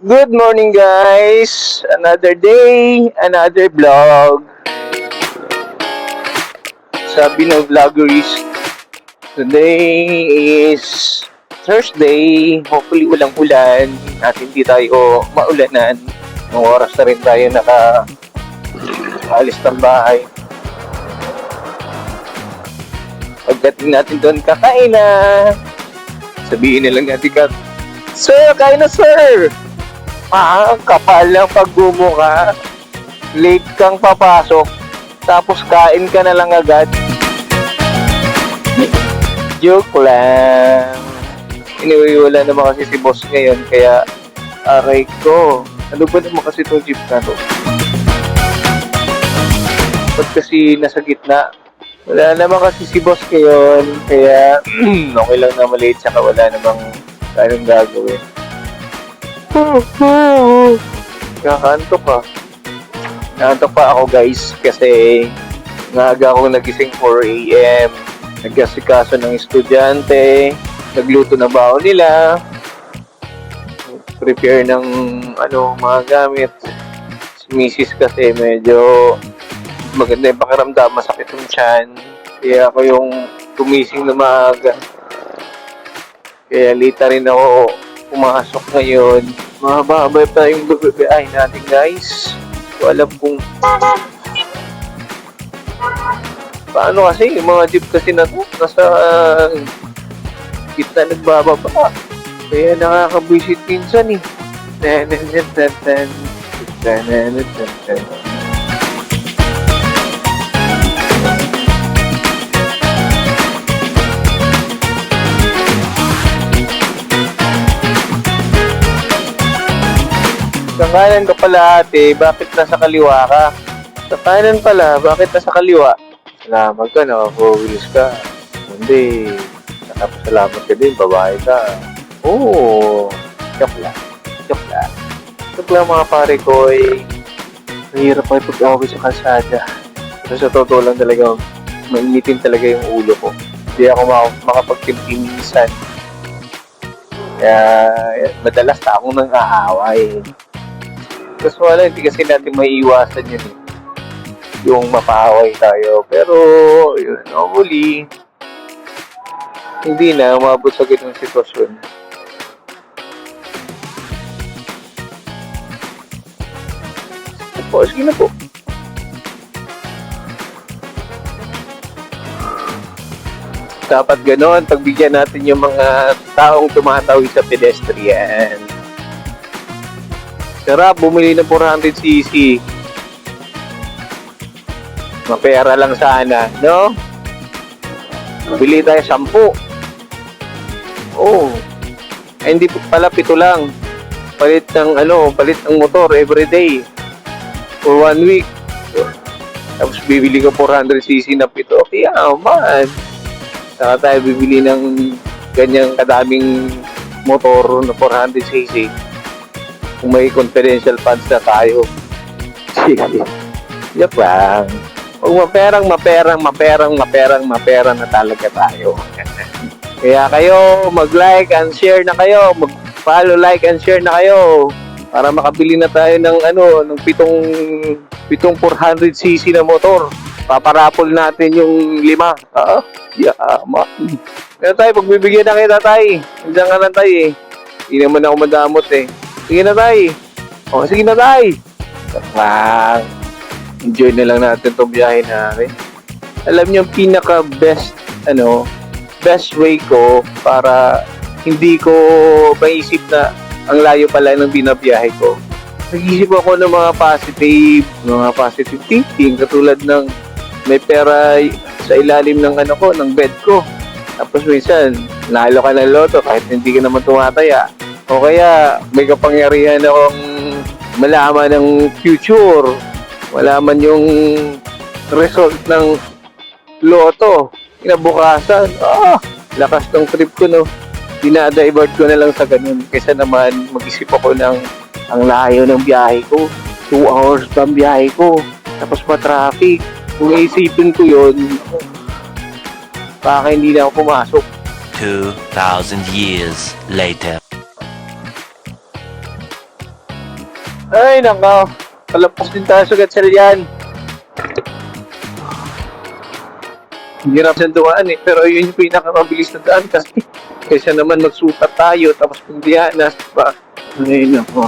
Good morning guys! Another day, another vlog. Sabi ng vloggeries, today is Thursday. Hopefully walang ulan at hindi tayo maulanan. Ng oras na rin tayo alis ng bahay. Pagdating natin doon, kakain na. Sabihin na lang natin Sir, kain na sir! Ang kapal ng pagbumuka. Late kang papasok, tapos kain ka na lang agad. Joke lang. Anyway, wala naman kasi si boss ngayon, kaya aray ko. Ano ba naman kasi itong jeep na to? Ba't kasi nasa gitna? Wala naman kasi si boss ngayon, kaya okay lang na malate, saka wala namang kayang gagawin. Nakakantok pa. Nakakantok pa ako guys kasi maaga akong nagising 4 AM. Nagkasikaso ng estudyante, nagluto na baon nila, prepare ng mga gamit. Si Mrs. kasi medyo maganda yung pakiramdam, masakit yung tiyan. Kaya ako yung tumising na maaga. Kaya late rin ako pumasok ngayon. Mahaba-haba pa yung ay natin guys. So alam kung paano kasi yung mga jeep kasi na to nasa gitna nagbababa. Kaya nakaka-visit minsan eh. Sa kanan ka pala ate, bakit nasa kaliwa ka? Sa kanan pala, bakit nasa kaliwa? Salamat ka, nakakuwilis ka. Hindi, nakapasalamat ka din, babae ka. Oo, joke lang. Joke lang. Joke lang mga pare ko ay mahirap pa pag-away sa kalsada. Pero sa totoo lang talaga, mainitin talaga yung ulo ko. Hindi ako makapagtimpi minsan. Kaya madalas na akong nang aaway. Kasi wala, hindi kasi natin maiiwasan yun eh. Yung mapaaway tayo. Pero, yun, hopefully, hindi na umabot sa ganung sitwasyon. Sige na po. Dapat gano'n, pagbigyan natin yung mga taong tumatawid sa pedestrian. Sarap, bumili ng 400cc. Mapera lang sana, no? Bili tayo 10. Oh. Ay, hindi pala 7 lang. Palit ng motor everyday. For 1 week. Tapos bibili ka 400cc na 7. Kaya man. Saka tayo bibili ng ganyang kadaming motor na 400cc. Kung may confidential funds na tayo. Yup lang. Huwag maperang na talaga tayo. Kaya kayo, mag-like and share na kayo. Mag-follow, like and share na kayo. Para makabili na tayo ng ng 7 400cc na motor. Paparapol natin yung 5. Yaman. Kaya tayo, pagbibigyan na kita tayo. Nandiyan ka na tayo eh. Hindi naman ako madamot eh. Sige na tay. Sige na tay. Enjoy na lang natin itong biyahe natin. Alam niyo, pinaka-best way ko para hindi ko maisip na ang layo pala ng binabiyahe ko. Nag-isip ako ng mga positive thinking, katulad ng may pera sa ilalim ng ng bed ko. Tapos minsan, nalo ka ng loto kahit hindi ka naman tumataya. O kaya, may kapangyarihan akong malaman ng future. Malaman yung result ng loto. Kinabukasan. Lakas ng trip ko, no? Dinadivert ko na lang sa ganun. Kaysa naman, mag-isip ako ng ang layo ng biyahe ko. 2 hours pa ang biyahe ko. Tapos pa-traffic. Kung isipin ko yun, baka hindi na ako pumasok. 2,000 years later. Ay, nako. Palapas din tayo sa Gatchalian. Hirap siyang dumaan eh. Pero yun yung pinakamabilis na daan kasi kaysa naman magsukat tayo tapos pagdiyanas pa. Ay, nako.